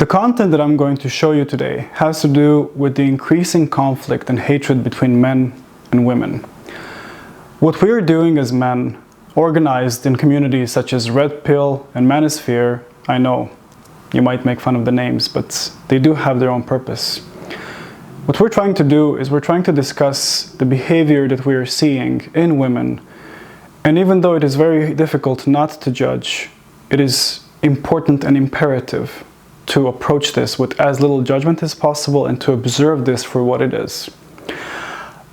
The content that I'm going to show you today has to do with the increasing conflict and hatred between men and women. What we are doing as men, organized in communities such as Red Pill and Manosphere, I know you might make fun of the names, but they do have their own purpose. What we're trying to do is we're trying to discuss the behavior that we are seeing in women. And even though it is very difficult not to judge, it is important and imperative to approach this with as little judgment as possible and to observe this for what it is.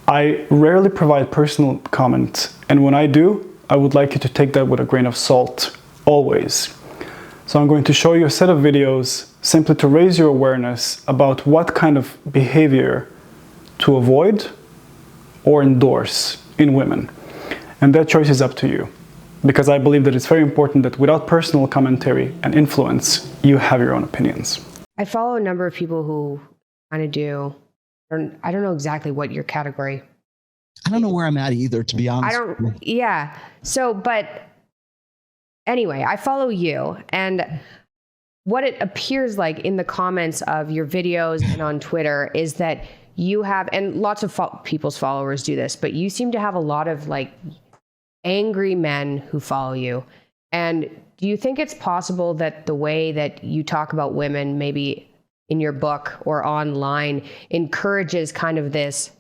I rarely provide personal comment, and when I do, I would like you to take that with a grain of salt, always. So I'm going to show you a set of videos simply to raise your awareness about what kind of behavior to avoid or endorse in women. And that choice is up to you, because I believe that it's very important that without personal commentary and influence, you have your own opinions. I follow a number of people who kind of do, I don't know exactly what your category. I don't know where I'm at either, to be honest. Yeah. So, but anyway, I follow you, and what it appears like in the comments of your videos and on Twitter is that you have, and lots of people's followers do this, but you seem to have a lot of like angry men who follow you. And do you think it's possible that the way that you talk about women, maybe in your book or online, encourages kind of this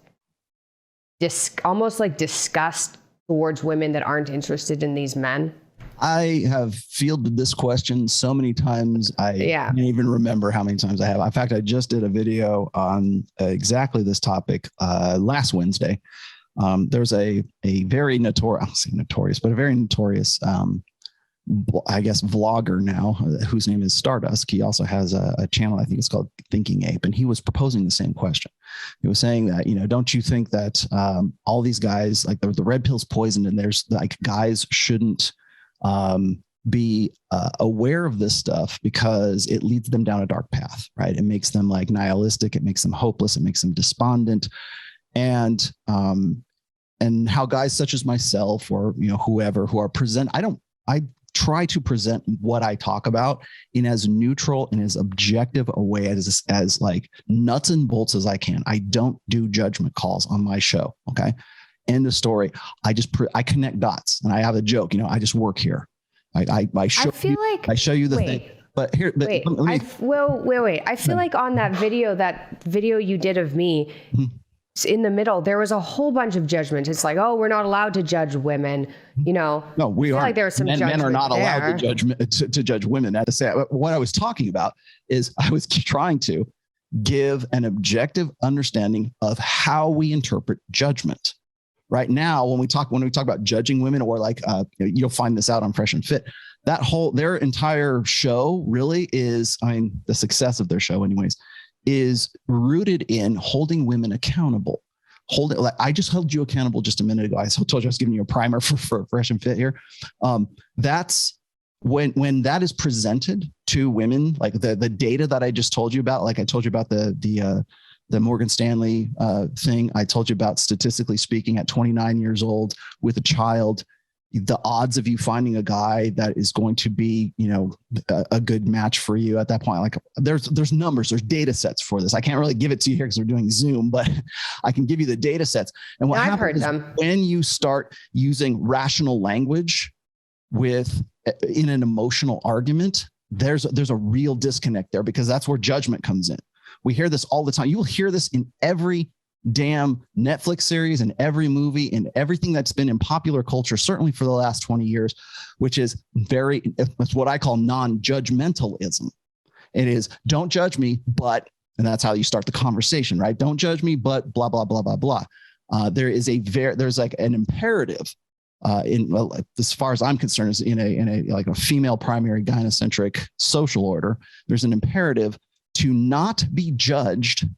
almost like disgust towards women that aren't interested in these men? I have fielded this question so many times. I can't even remember how many times I have. In fact, I just did a video on exactly this topic last Wednesday. There's a very notorious, I'll say notorious, but a very notorious, I guess, vlogger now, whose name is Stardust. He also has a channel, I think it's called Thinking Ape, and he was proposing the same question. He was saying that, don't you think that all these guys, like the red pill's poisoned, and there's like guys shouldn't be aware of this stuff because it leads them down a dark path, right? It makes them like nihilistic. It makes them hopeless. It makes them despondent. And how guys such as myself or, whoever who are I try to present what I talk about in as neutral and as objective a way as like nuts and bolts as I can. I don't do judgment calls on my show. Okay. End of story. I connect dots, and I have a joke. I just work here. I show you the thing. But here, wait. I feel like on that video you did of me, in the middle there was a whole bunch of judgment. It's like, oh, we're not allowed to judge women. No, we are. Like there was some men are not allowed to judge women. At the same, what I was talking about is I was trying to give an objective understanding of how we interpret judgment. Right now, when we talk about judging women, or like you'll find this out on Fresh and Fit, their entire show really is, the success of their show anyways, is rooted in holding women accountable. I just held you accountable just a minute ago. I told you I was giving you a primer for Fresh and Fit here. That's when that is presented to women, like the data that I just told you about, like I told you about the Morgan Stanley thing. I told you about, statistically speaking, at 29 years old with a child, the odds of you finding a guy that is going to be, a good match for you at that point, like there's numbers, there's data sets for this. I can't really give it to you here because we're doing Zoom, but I can give you the data sets. And what happens is when you start using rational language in an emotional argument, there's a real disconnect there, because that's where judgment comes in. We hear this all the time. You will hear this in every damn Netflix series and every movie and everything that's been in popular culture, certainly for the last 20 years, which is it's what I call non-judgmentalism. It is, don't judge me, but, and that's how you start the conversation, right? Don't judge me, but blah, blah, blah, blah, blah. There's like an imperative as far as I'm concerned, is in a female primary gynocentric social order. There's an imperative to not be judged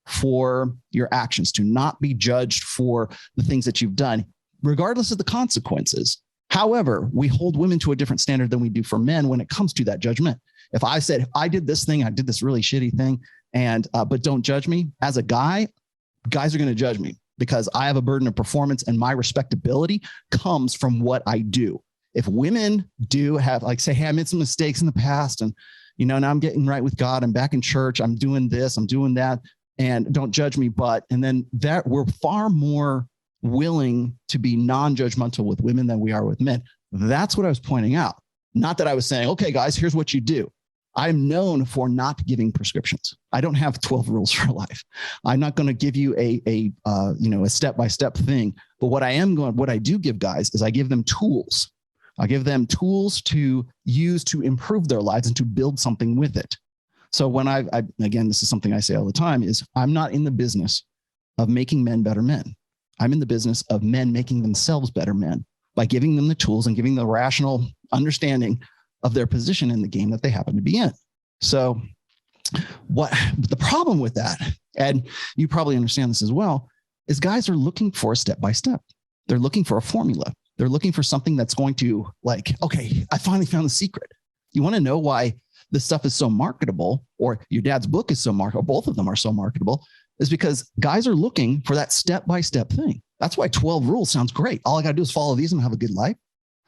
for your actions, to not be judged for the things that you've done, regardless of the consequences. However, we hold women to a different standard than we do for men when it comes to that judgment. If I said, I did this thing, I did this really shitty thing, but don't judge me, as a guy, guys are going to judge me because I have a burden of performance, and my respectability comes from what I do. If women do have, like, say, hey, I made some mistakes in the past, and now I'm getting right with God. I'm back in church. I'm doing this, I'm doing that, and don't judge me. But, and then that we're far more willing to be non-judgmental with women than we are with men. That's what I was pointing out. Not that I was saying, okay, guys, here's what you do. I'm known for not giving prescriptions. I don't have 12 rules for life. I'm not going to give you a step-by-step thing. But what I do give guys is I give them tools. I give them tools to use to improve their lives and to build something with it. So when again, this is something I say all the time, is I'm not in the business of making men better men. I'm in the business of men making themselves better men by giving them the tools and giving the rational understanding of their position in the game that they happen to be in. So what the problem with that, and you probably understand this as well, is guys are looking for a step-by-step. They're looking for a formula. They're looking for something that's going to, like, okay, I finally found the secret. You want to know why this stuff is so marketable, or your dad's book is so marketable, both of them are so marketable, is because guys are looking for that step-by-step thing. That's why 12 rules sounds great. All I got to do is follow these and have a good life.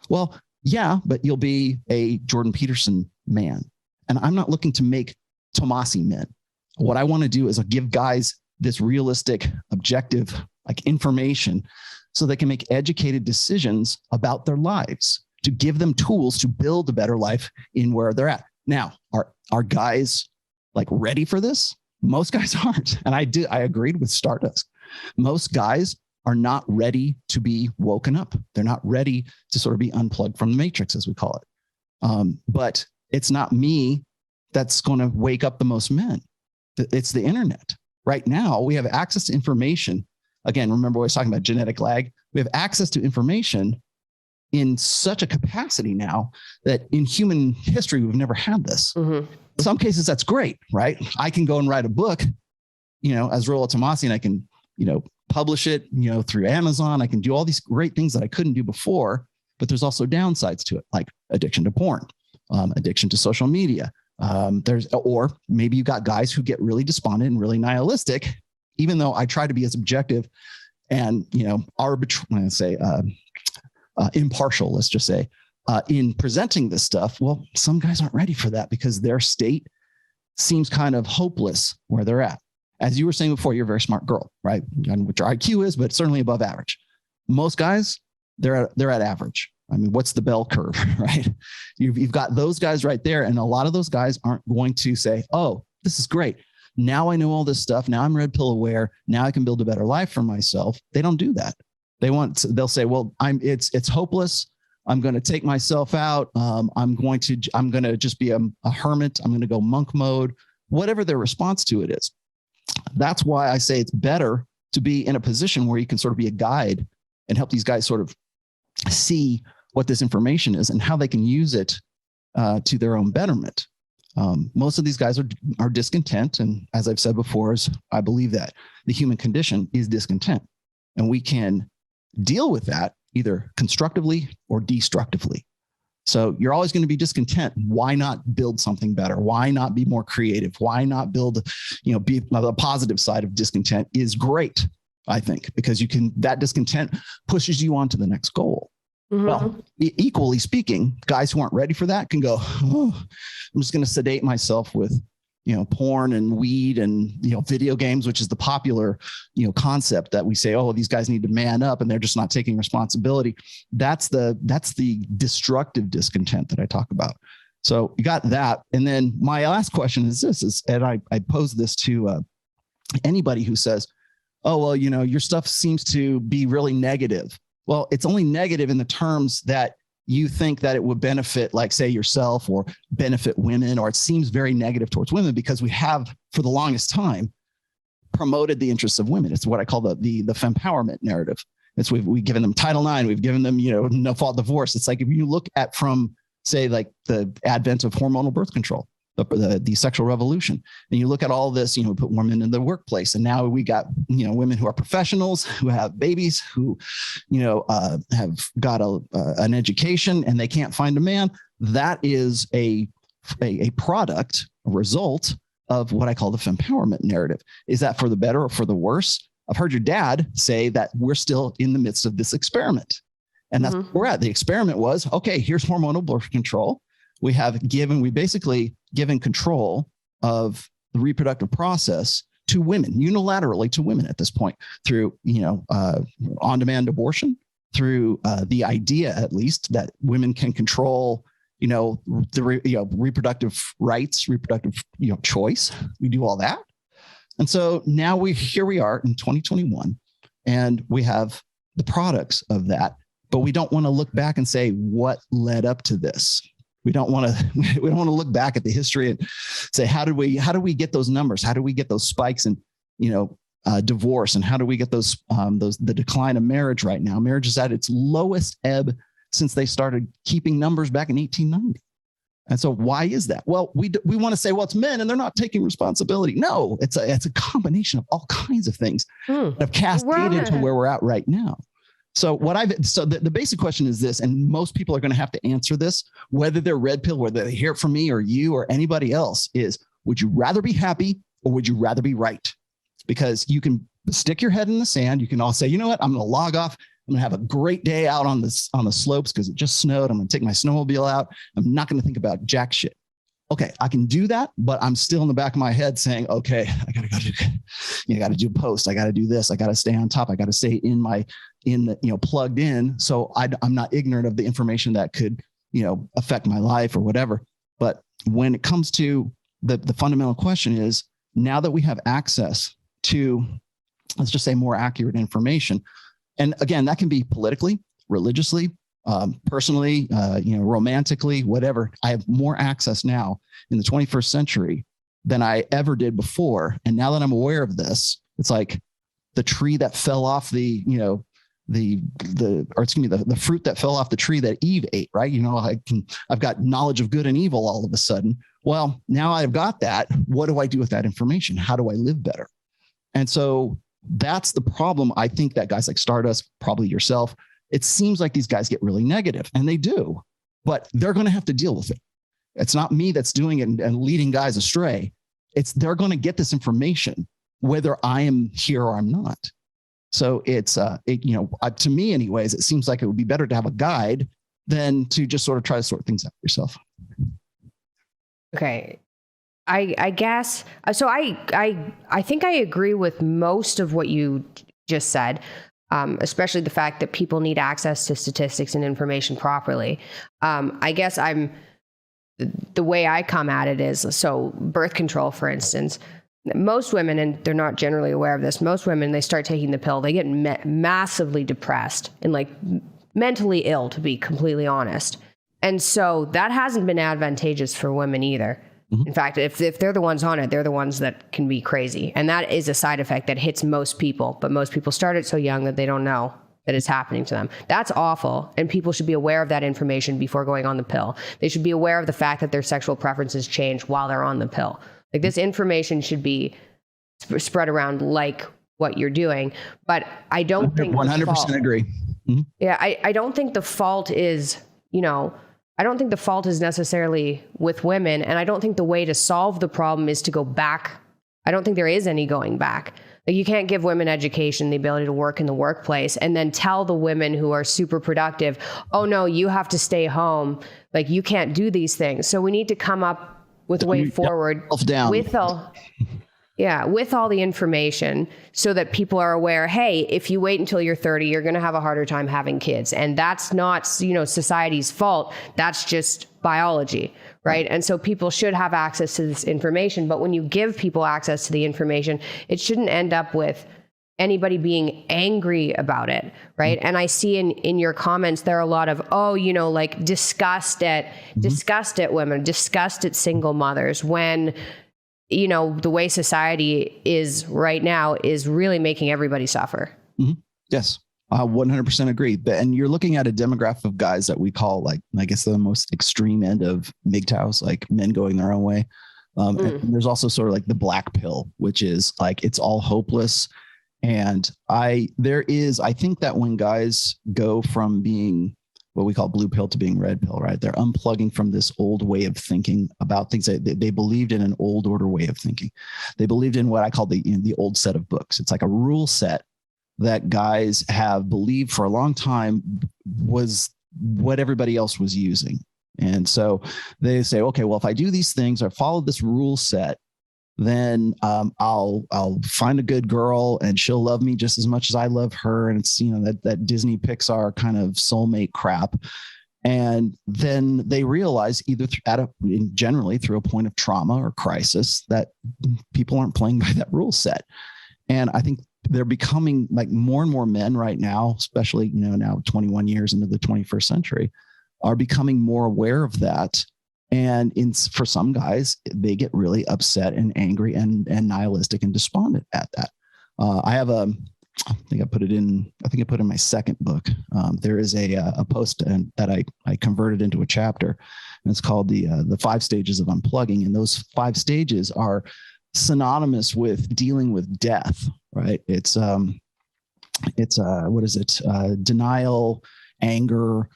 Well, yeah, but you'll be a Jordan Peterson man. And I'm not looking to make Tomassi men. What I want to do is give guys this realistic, objective, like, information so they can make educated decisions about their lives, to give them tools to build a better life in where they're at. Now, are guys like ready for this? Most guys aren't. And I agreed with Stardust. Most guys are not ready to be woken up. They're not ready to sort of be unplugged from the matrix, as we call it. But it's not me that's going to wake up the most men. It's the internet. Right now, we have access to information. Again, remember what I was talking about, genetic lag. We have access to information in such a capacity now that in human history, we've never had this. Mm-hmm. In some cases, that's great, right? I can go and write a book, as Rollo Tomassi, and I can, publish it, through Amazon. I can do all these great things that I couldn't do before, but there's also downsides to it, like addiction to porn, addiction to social media. Or maybe you got guys who get really despondent and really nihilistic, even though I try to be as objective and, impartial, let's just say, in presenting this stuff. Well, some guys aren't ready for that because their state seems kind of hopeless where they're at. As you were saying before, you're a very smart girl, right? And what your IQ is, but certainly above average. Most guys, they're at average. I mean, what's the bell curve, right? You've got those guys right there. And a lot of those guys aren't going to say, oh, this is great. Now I know all this stuff. Now I'm red pill aware. Now I can build a better life for myself. They don't do that. They'll say, well, it's hopeless. I'm going to take myself out. I'm going to just be a hermit. I'm going to go monk mode, whatever their response to it is. That's why I say it's better to be in a position where you can sort of be a guide and help these guys sort of see what this information is and how they can use it to their own betterment. Most of these guys are discontent. And as I've said before, I believe that the human condition is discontent, and we can deal with that either constructively or destructively. So you're always going to be discontent. Why not build something better? Why not be more creative? Why not build, be the positive side of discontent is great, I think, because that discontent pushes you on to the next goal. Mm-hmm. Well, equally speaking, guys who aren't ready for that can go, oh, I'm just going to sedate myself with, porn and weed and, video games, which is the popular, concept that we say, oh, these guys need to man up and they're just not taking responsibility. That's the destructive discontent that I talk about. So you got that. And then my last question is and I pose this to anybody who says, oh, well, your stuff seems to be really negative. Well, it's only negative in the terms that you think that it would benefit, like, say, yourself or benefit women, or it seems very negative towards women because we have, for the longest time, promoted the interests of women. It's what I call the fempowerment narrative. We've given them Title IX. We've given them, no fault divorce. It's like if you look at from, say, like the advent of hormonal birth control, the sexual revolution, and you look at all this, put women in the workplace, and now we got, women who are professionals, who have babies, who, have got an education, and they can't find a man. That is a product, a result of what I call the fempowerment narrative. Is that for the better or for the worse? I've heard your dad say that we're still in the midst of this experiment. And that's where we're at. The experiment was, okay, here's hormonal birth control. We basically given control of the reproductive process to women, unilaterally to women at this point, through on-demand abortion, through the idea, at least, that women can control reproductive rights, reproductive choice. We do all that, and so now here we are in 2021, and we have the products of that, but we don't want to look back and say what led up to this. We don't want to look back at the history and say, how do we get those numbers? How do we get those spikes in, divorce? And how do we get the decline of marriage right now? Marriage is at its lowest ebb since they started keeping numbers back in 1890. And so why is that? Well, we want to say, well, it's men and they're not taking responsibility. No, it's a combination of all kinds of things that have cascaded to where we're at right now. So the basic question is this, and most people are going to have to answer this, whether they're red pill, whether they hear it from me or you or anybody else, is would you rather be happy or would you rather be right? Because you can stick your head in the sand. You can all say, you know what, I'm going to log off. I'm going to have a great day out on the slopes because it just snowed. I'm going to take my snowmobile out. I'm not going to think about jack shit. Okay, I can do that, but I'm still in the back of my head saying, okay, I got to do post. I got to do this. I got to stay on top. I got to stay plugged in. So I'm not ignorant of the information that could, affect my life or whatever. But when it comes to the fundamental question is, now that we have access to, let's just say, more accurate information. And again, that can be politically, religiously, personally, romantically, whatever. I have more access now in the 21st century than I ever did before. And now that I'm aware of this, it's like the tree that fell off the fruit that fell off the tree that Eve ate, right? I've got knowledge of good and evil all of a sudden. Well, now I've got that. What do I do with that information? How do I live better? And so that's the problem. I think that guys like Stardust, probably yourself, it seems like these guys get really negative, and they do, but they're going to have to deal with it. It's not me that's doing it and leading guys astray. They're going to get this information, whether I am here or I'm not. So to me anyways, it seems like it would be better to have a guide than to just sort of try to sort things out yourself. Okay. I guess, so I think I agree with most of what you just said, especially the fact that people need access to statistics and information properly. I guess the way I come at it is, so birth control, for instance, most women, and they're not generally aware of this, most women, they start taking the pill, they get massively depressed and like mentally ill, to be completely honest. And so that hasn't been advantageous for women either. In fact, if they're the ones on it, they're the ones that can be crazy. And that is a side effect that hits most people. But most people start it so young that they don't know that it's happening to them. That's awful. And people should be aware of that information before going on the pill. They should be aware of the fact that their sexual preferences change while they're on the pill. Like, this information should be spread around like what you're doing. But I don't think 100% agree. Mm-hmm. Yeah, I don't think the fault is, I don't think the fault is necessarily with women, and I don't think the way to solve the problem is to go back. I don't think there is any going back. Like, you can't give women education, the ability to work in the workplace, and then tell the women who are super productive, oh no, you have to stay home. Like, you can't do these things. So we need to come up with a way forward with all the information so that people are aware, hey, if you wait until you're 30, you're going to have a harder time having kids. And that's not, society's fault. That's just biology, right? And so people should have access to this information. But when you give people access to the information, it shouldn't end up with anybody being angry about it, right? And I see in your comments, there are a lot of, disgust at women, disgust at single mothers, when the way society is right now is really making everybody suffer. Mm-hmm. Yes, 100% agree. And you're looking at a demographic of guys that we call, like, I guess, the most extreme end of MGTOWs, like men going their own way. And there's also sort of like the black pill, which is like, it's all hopeless. And I think that when guys go from being what we call blue pill to being red pill, right? They're unplugging from this old way of thinking about things. They believed in an old order way of thinking. They believed in what I call the old set of books. It's like a rule set that guys have believed for a long time was what everybody else was using. And so they say, okay, well, if I do these things, I follow this rule set, then I'll find a good girl and she'll love me just as much as I love her. And it's, that Disney Pixar kind of soulmate crap. And then they realize either generally through a point of trauma or crisis that people aren't playing by that rule set. And I think they're becoming like more and more men right now, especially, now 21 years into the 21st century, are becoming more aware of that. And for some guys, they get really upset and angry and nihilistic and despondent at that. I think I put it in my second book. There is a post that I converted into a chapter, and it's called the 5 stages of unplugging. And those 5 stages are synonymous with dealing with death, right? It's what is it? Denial, anger,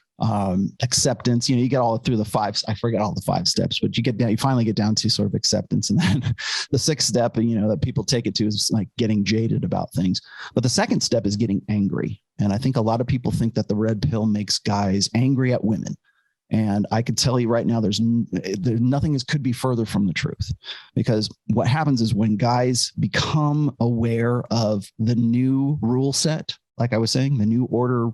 acceptance. You get all through the 5. I forget all the 5 steps, but you finally get down to sort of acceptance. And then the 6th step, that people take it to, is like getting jaded about things. But the 2nd step is getting angry. And I think a lot of people think that the red pill makes guys angry at women. And I could tell you right now, there's nothing could be further from the truth, because what happens is when guys become aware of the new rule set, like I was saying, the new order,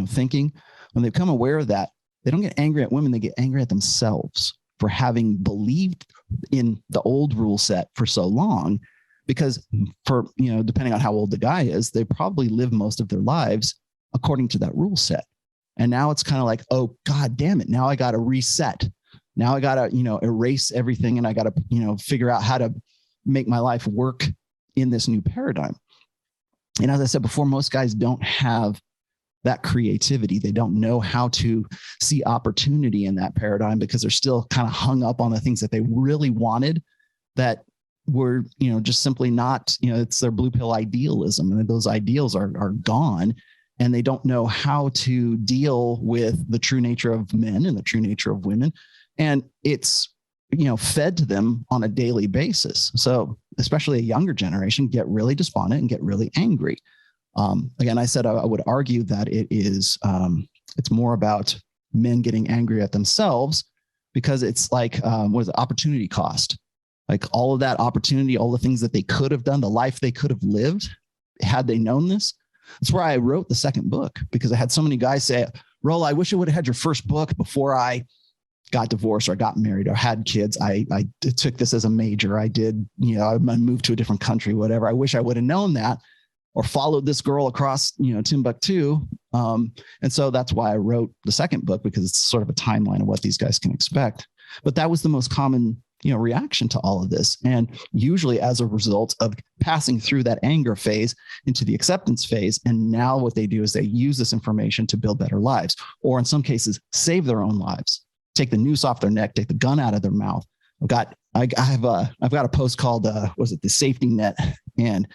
thinking, when they become aware of that, they don't get angry at women. They get angry at themselves for having believed in the old rule set for so long, because depending on how old the guy is, they probably live most of their lives according to that rule set. And now it's kind of like, oh, God damn it. Now I got to reset. Now I got to, erase everything. And I got to, figure out how to make my life work in this new paradigm. And as I said before, most guys don't have that creativity. They don't know how to see opportunity in that paradigm, because they're still kind of hung up on the things that they really wanted that were, just simply not, it's their blue pill idealism. And those ideals are gone. And they don't know how to deal with the true nature of men and the true nature of women. And it's, fed to them on a daily basis. So especially a younger generation get really despondent and get really angry. Again, I said I would argue that it's more about men getting angry at themselves, because it's like, what is it, opportunity cost? Like all of that opportunity, all the things that they could have done, the life they could have lived had they known this. That's where I wrote the second book, because I had so many guys say, Rollo, I wish I would have had your first book before I got divorced or got married or had kids. I took this as a major. I did, I moved to a different country, whatever. I wish I would have known that, or followed this girl across, Timbuktu. And so that's why I wrote the second book, because it's sort of a timeline of what these guys can expect. But that was the most common, reaction to all of this. And usually as a result of passing through that anger phase into the acceptance phase. And now what they do is they use this information to build better lives, or in some cases, save their own lives, take the noose off their neck, take the gun out of their mouth. I've got a post called, the Safety Net? And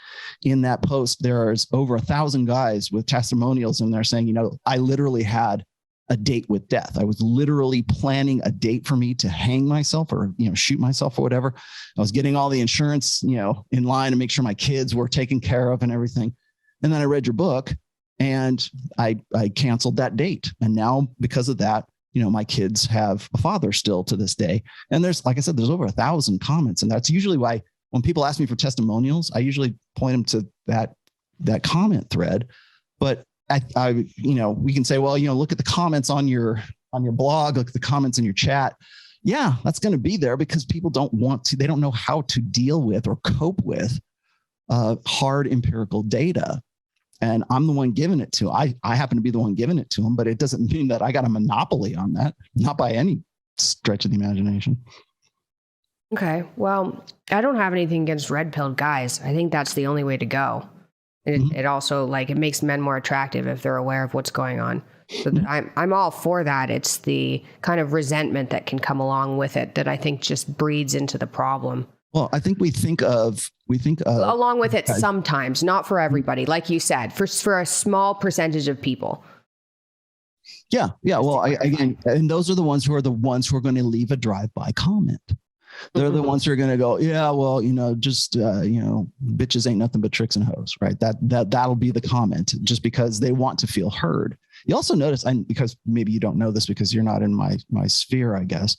in that post, there's over 1,000 guys with testimonials in there saying, I literally had a date with death. I was literally planning a date for me to hang myself or, shoot myself or whatever. I was getting all the insurance, in line to make sure my kids were taken care of and everything. And then I read your book and I canceled that date. And now because of that, my kids have a father still to this day. And there's, like I said, there's over 1,000 comments. And that's usually why when people ask me for testimonials, I usually point them to that comment thread. But we can say, well, look at the comments on your blog, look at the comments in your chat. Yeah, that's going to be there because people they don't know how to deal with or cope with hard empirical data. And I'm the one giving it to. I happen to be the one giving it to them, but it doesn't mean that I got a monopoly on that, not by any stretch of the imagination. Okay. Well, I don't have anything against red-pilled guys. I think that's the only way to go. And it also, it makes men more attractive if they're aware of what's going on. So I'm all for that. It's the kind of resentment that can come along with it that I think just breeds into the problem. Well, I think we think of along with it sometimes, not for everybody, like you said, for a small percentage of people. Yeah. Well, again, and those are the ones who are going to leave a drive-by comment. They're the ones who are going to go, yeah, well, just, bitches ain't nothing but tricks and hoes, right? That'll be the comment just because they want to feel heard. You also notice, and because maybe you don't know this because you're not in my sphere, I guess,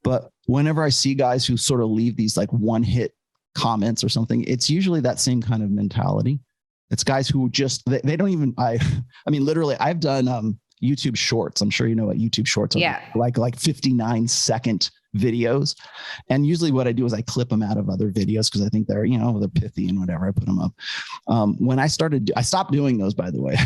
but whenever I see guys who sort of leave these like one hit comments or something, it's usually that same kind of mentality. It's guys who just, they don't even, I mean, literally I've done YouTube shorts. I'm sure you know what YouTube shorts are. Yeah. Like 59-second videos. And usually what I do is I clip them out of other videos because I think they're, they're pithy and whatever. I put them up. When I stopped doing those, by the way,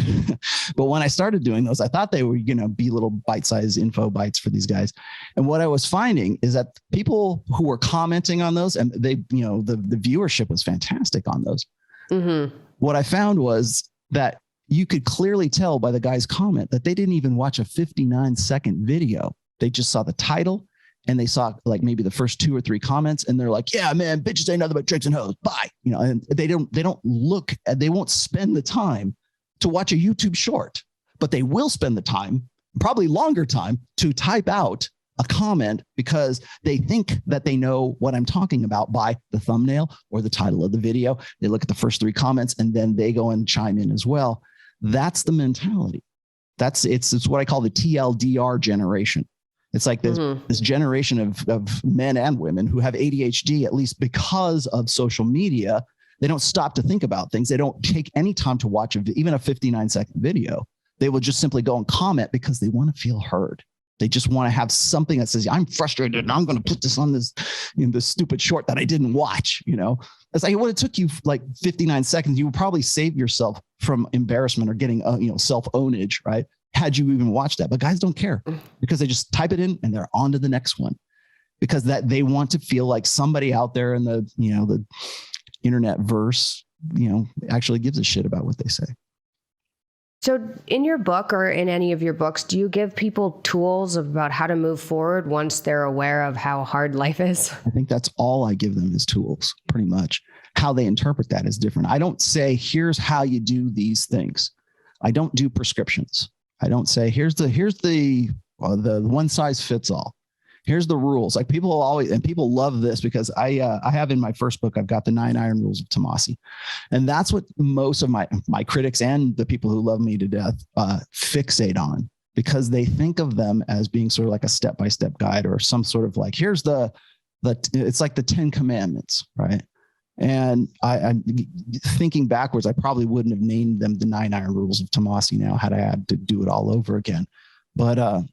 but when I started doing those, I thought they were, be little bite-sized info bites for these guys. And what I was finding is that people who were commenting on those, and they, the viewership was fantastic on those. Mm-hmm. What I found was that you could clearly tell by the guy's comment that they didn't even watch a 59-second video. They just saw the title and they saw like maybe the first 2 or 3 comments and they're like, yeah, man, bitches ain't nothing but tricks and hoes. Bye. And they won't spend the time to watch a YouTube short, but they will spend the time, probably longer time, to type out a comment because they think that they know what I'm talking about by the thumbnail or the title of the video. They look at the first 3 comments and then they go and chime in as well. That's the mentality. It's what I call the TLDR generation. It's like this generation of men and women who have ADHD, at least because of social media. They don't stop to think about things. They don't take any time to watch even a 59-second video. They will just simply go and comment because they want to feel heard. They just want to have something that says, I'm frustrated and I'm going to put this on this, this stupid short that I didn't watch. It's like, it took you like 59 seconds. You would probably save yourself from embarrassment or getting, self-ownage, right? Had you even watched that, but guys don't care because they just type it in and they're on to the next one because that they want to feel like somebody out there in the, the internet verse, actually gives a shit about what they say. So in your book or in any of your books, do you give people tools about how to move forward once they're aware of how hard life is? I think that's all I give them is tools, pretty much. How they interpret that is different. I don't say, here's how you do these things. I don't do prescriptions. I don't say, here's the one size fits all. Here's the rules. Like people love this because I have in my first book, I've got the 9 Iron Rules of Tomassi. And that's what most of my critics and the people who love me to death fixate on because they think of them as being sort of like a step-by-step guide or some sort of like, here's it's like the 10 Commandments, right? And I'm thinking backwards, I probably wouldn't have named them the 9 Iron Rules of Tomassi now had I had to do it all over again. But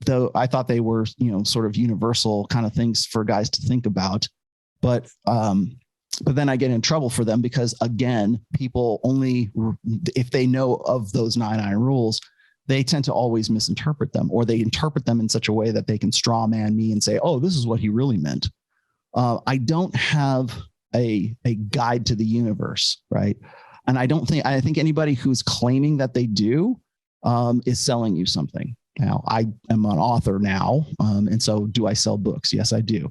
though I thought they were, sort of universal kind of things for guys to think about. But then I get in trouble for them because, again, people only, if they know of those 9 Iron Rules, they tend to always misinterpret them, or they interpret them in such a way that they can straw man me and say, oh, this is what he really meant. I don't have a guide to the universe, right? And I think anybody who's claiming that they do is selling you something. Now, I am an author now, and so do I sell books? Yes, I do.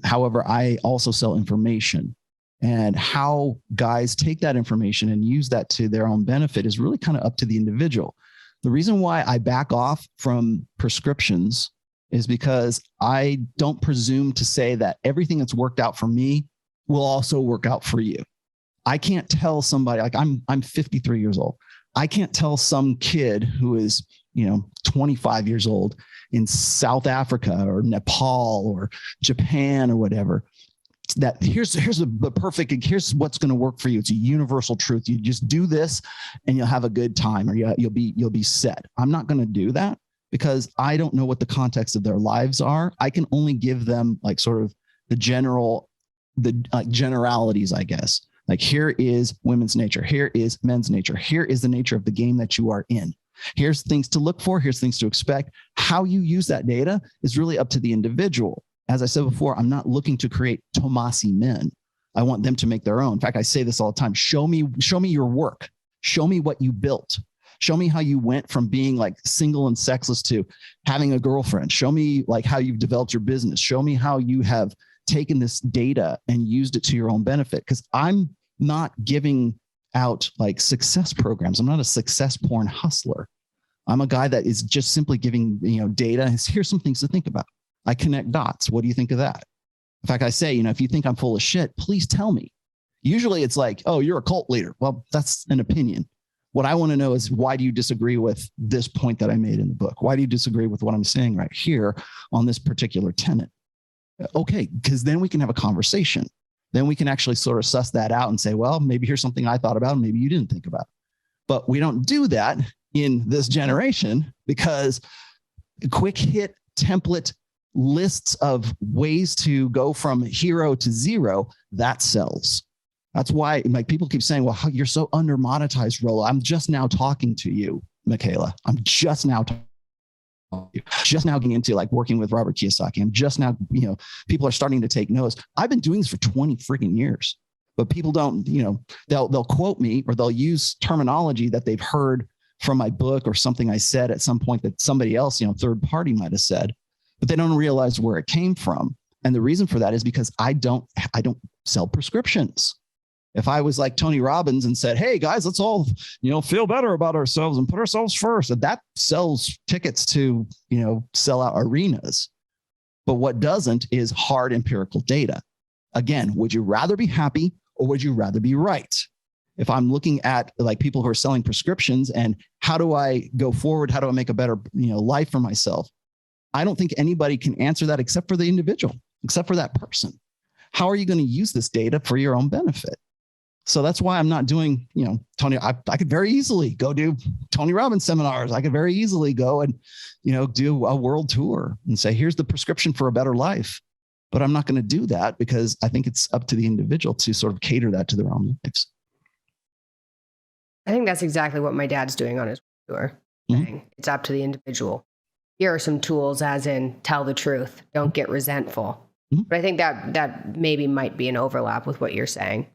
However, I also sell information. And how guys take that information and use that to their own benefit is really kind of up to the individual. The reason why I back off from prescriptions is because I don't presume to say that everything that's worked out for me will also work out for you. I can't tell somebody, like I'm 53 years old. I can't tell some kid who is 25 years old in South Africa or Nepal or Japan or whatever, that here's the perfect, here's what's going to work for you. It's a universal truth. You just do this and you'll have a good time, or you'll be set. I'm not going to do that because I don't know what the context of their lives are. I can only give them like sort of the generalities, I guess. Like, here is women's nature. Here is men's nature. Here is the nature of the game that you are in. Here's things to look for. Here's things to expect. How you use that data is really up to the individual. As I said before, I'm not looking to create Tomassi men. I want them to make their own. In fact, I say this all the time. Show me your work. Show me what you built. Show me how you went from being like single and sexless to having a girlfriend. Show me like how you've developed your business. Show me how you have taken this data and used it to your own benefit. Because I'm not giving out like success programs. I'm not a success porn hustler. I'm a guy that is just simply giving, data. Here's some things to think about. I connect dots. What do you think of that? In fact, I say, if you think I'm full of shit, please tell me. Usually it's like, oh, you're a cult leader. Well, that's an opinion. What I want to know is, why do you disagree with this point that I made in the book? Why do you disagree with what I'm saying right here on this particular tenet? Okay, because then we can have a conversation. Then we can actually sort of suss that out and say, well, maybe here's something I thought about and maybe you didn't think about. But we don't do that in this generation, because quick hit template lists of ways to go from hero to zero, that sells. That's why, like, people keep saying, well, you're so under monetized, Rollo. I'm just now talking to you, Mikhaila. I'm just now getting into like working with Robert Kiyosaki. I'm just now, people are starting to take notice. I've been doing this for 20 freaking years, but people don't, they'll quote me, or they'll use terminology that they've heard from my book or something I said at some point that somebody else, third party might have said, but they don't realize where it came from. And the reason for that is because I don't sell prescriptions. If I was like Tony Robbins and said, hey guys, let's all, feel better about ourselves and put ourselves first, that sells tickets to, sell out arenas. But what doesn't is hard empirical data. Again, would you rather be happy or would you rather be right? If I'm looking at like people who are selling prescriptions and how do I go forward? How do I make a better, life for myself? I don't think anybody can answer that except for the individual, except for that person. How are you going to use this data for your own benefit? So that's why I'm not doing, Tony, I could very easily go do Tony Robbins seminars. I could very easily go and, do a world tour and say, here's the prescription for a better life. But I'm not going to do that because I think it's up to the individual to sort of cater that to their own lives. I think that's exactly what my dad's doing on his tour. Mm-hmm. It's up to the individual. Here are some tools, as in tell the truth, don't get resentful. Mm-hmm. But I think that maybe might be an overlap with what you're saying.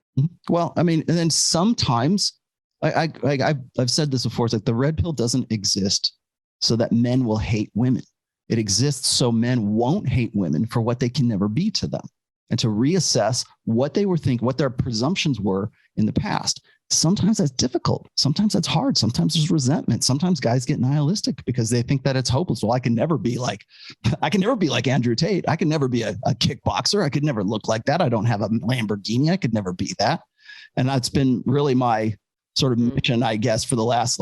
Well, I mean, and then sometimes I've said this before. It's like the red pill doesn't exist so that men will hate women. It exists so men won't hate women for what they can never be to them, and to reassess what they were thinking, what their presumptions were in the past. Sometimes that's difficult. Sometimes that's hard. Sometimes there's resentment. Sometimes guys get nihilistic because they think that it's hopeless. Well, I can never be like Andrew Tate. I can never be a kickboxer. I could never look like that. I don't have a Lamborghini. I could never be that. And that's been really my sort of mission, I guess, for the last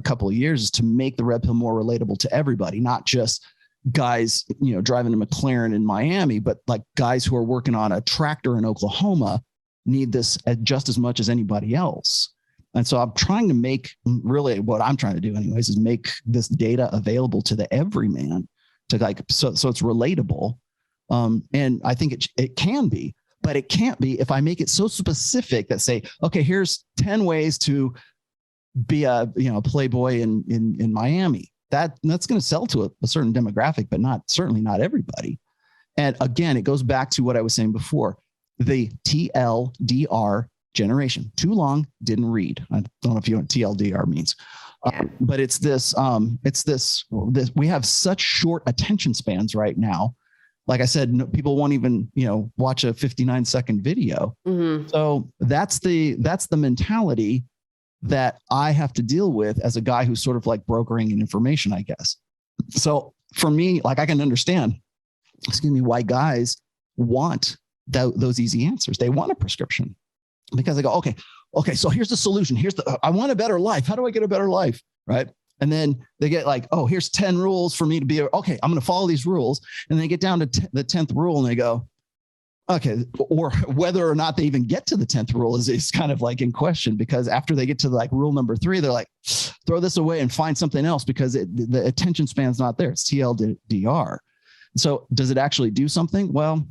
couple of years, is to make the red pill more relatable to everybody, not just guys, driving a McLaren in Miami, but like guys who are working on a tractor in Oklahoma need this just as much as anybody else. And so I'm trying to make, really what I'm trying to do anyways, is make this data available to the everyman, to so it's relatable. And I think it can be, but it can't be if I make it so specific that say, okay, here's 10 ways to be a playboy in Miami. That's going to sell to a certain demographic, but certainly not everybody. And again, it goes back to what I was saying before. The TLDR generation. Too long, didn't read. I don't know if you know what TLDR means, but it's this. We have such short attention spans right now. Like I said, people won't even watch a 59-second video. Mm-hmm. So that's the mentality that I have to deal with as a guy who's sort of like brokering information, I guess. So for me, like, I can understand, why guys want those easy answers. They want a prescription because they go, okay, so here's the solution. I want a better life. How do I get a better life? Right. And then they get like, oh, here's 10 rules for me to be, okay, I'm going to follow these rules. And they get down to the 10th rule and they go, okay, or whether or not they even get to the 10th rule is kind of like in question, because after they get to like rule number 3, they're like, throw this away and find something else because the attention span's not there. It's TLDR. So does it actually do something? Well,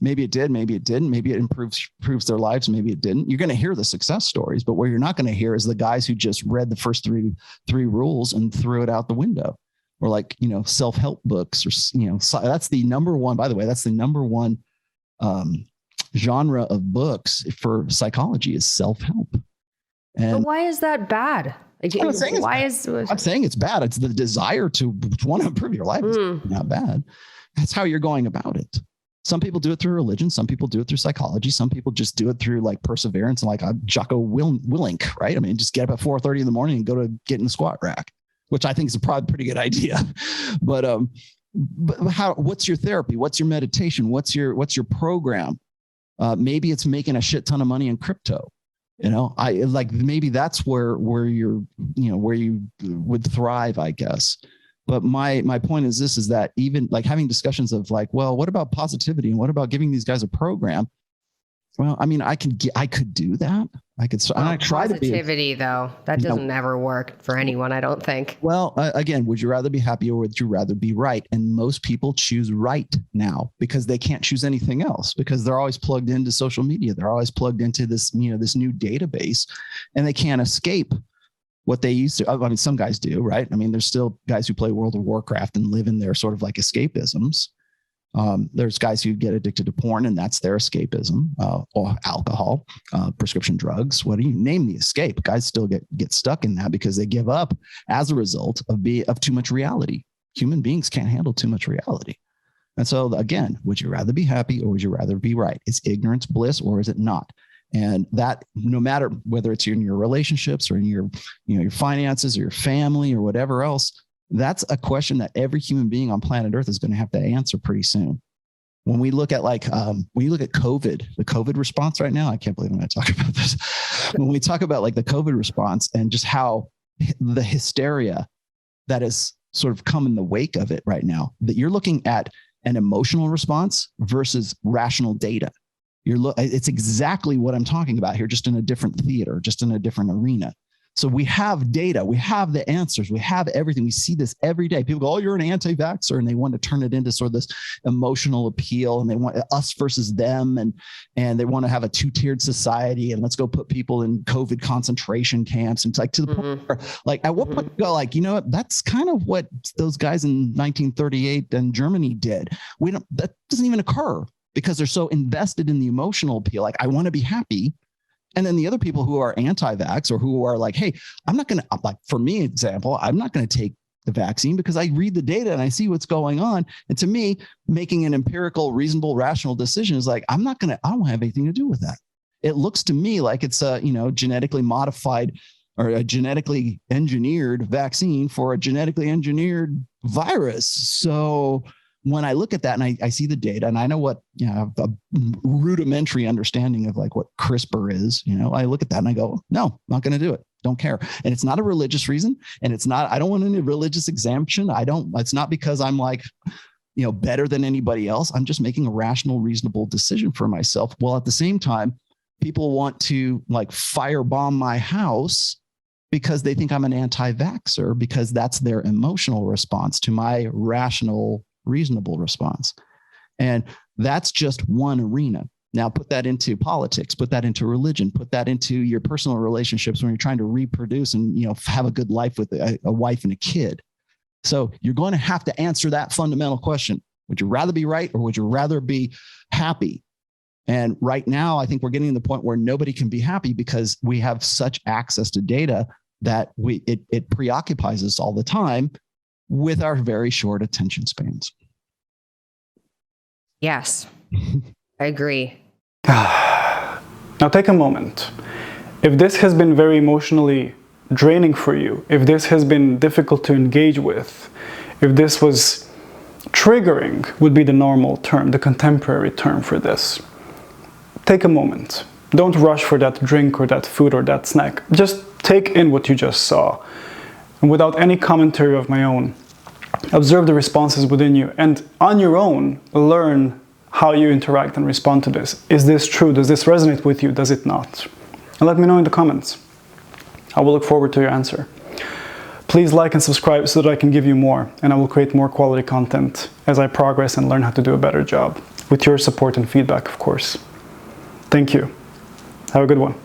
maybe it did, maybe it didn't. Maybe it improves their lives. Maybe it didn't. You're going to hear the success stories, but what you're not going to hear is the guys who just read the first three rules and threw it out the window, or like, self-help books, or, that's the number one, by the way, that's the number one genre of books for psychology is self-help. And but why is that bad? I'm saying it's bad. It's the desire to want to improve your life. It's not bad. That's how you're going about it. Some people do it through religion. Some people do it through psychology. Some people just do it through like perseverance and like a Jocko Willink, right? I mean, just get up at 4:30 in the morning and go to get in the squat rack, which I think is probably a pretty good idea. But but what's your therapy? What's your meditation? What's your program? Maybe it's making a shit ton of money in crypto. Maybe that's where you're, where you would thrive, I guess. But my point is this, is that even like having discussions of like, well, what about positivity? And what about giving these guys a program? Well, I mean, I could do that. I try to be. Positivity, though, that doesn't ever work for anyone, I don't think. Well, again, would you rather be happy or would you rather be right? And most people choose right now because they can't choose anything else, because they're always plugged into social media. They're always plugged into this, this new database, and they can't escape what they used to. I mean, some guys do, right? I mean, there's still guys who play World of Warcraft and live in their sort of like escapisms. There's guys who get addicted to porn and that's their escapism, or alcohol, prescription drugs. What do you name the escape? Guys still get stuck in that because they give up as a result of too much reality. Human beings can't handle too much reality. And so again, would you rather be happy or would you rather be right? Is ignorance bliss or is it not? And that, no matter whether it's in your relationships or in your finances or your family or whatever else, that's a question that every human being on planet Earth is going to have to answer pretty soon. When we look at COVID, the COVID response right now, I can't believe I'm going to talk about this. When we talk about like the COVID response and just how the hysteria that has sort of come in the wake of it right now, that you're looking at an emotional response versus rational data. It's exactly what I'm talking about here, just in a different theater, just in a different arena. So we have data, we have the answers, we have everything. We see this every day. People go, oh, you're an anti-vaxxer, and they want to turn it into sort of this emotional appeal, and they want us versus them, and they want to have a two-tiered society, and let's go put people in COVID concentration camps. And it's like to the point where, like, at what point you go, like, you know what, that's kind of what those guys in 1938 in Germany did. That doesn't even occur because they're so invested in the emotional appeal. Like, I want to be happy. And then the other people who are anti-vax or who are like, hey, I'm not going to, like, for me, example, I'm not going to take the vaccine because I read the data and I see what's going on. And to me, making an empirical, reasonable, rational decision is like, I don't have anything to do with that. It looks to me like it's a, genetically modified or a genetically engineered vaccine for a genetically engineered virus. So when I look at that and I see the data and I know what, a rudimentary understanding of like what CRISPR is, I look at that and I go, no, not going to do it. Don't care. And it's not a religious reason. And I don't want any religious exemption. It's not because I'm like, better than anybody else. I'm just making a rational, reasonable decision for myself. While at the same time, people want to like firebomb my house because they think I'm an anti-vaxxer, because that's their emotional response to my rational, reasonable response. And that's just one arena. Now put that into politics, put that into religion, put that into your personal relationships when you're trying to reproduce and, have a good life with a wife and a kid. So you're going to have to answer that fundamental question. Would you rather be right or would you rather be happy? And right now, I think we're getting to the point where nobody can be happy because we have such access to data that it preoccupies us all the time with our very short attention spans. Yes, I agree. Now take a moment. If this has been very emotionally draining for you, if this has been difficult to engage with, if this was triggering, would be the normal term, the contemporary term for this. Take a moment. Don't rush for that drink or that food or that snack. Just take in what you just saw. And without any commentary of my own, observe the responses within you, and on your own, learn how you interact and respond to this. Is this true? Does this resonate with you? Does it not? And let me know in the comments. I will look forward to your answer. Please like and subscribe so that I can give you more, and I will create more quality content as I progress and learn how to do a better job, with your support and feedback, of course. Thank you. Have a good one.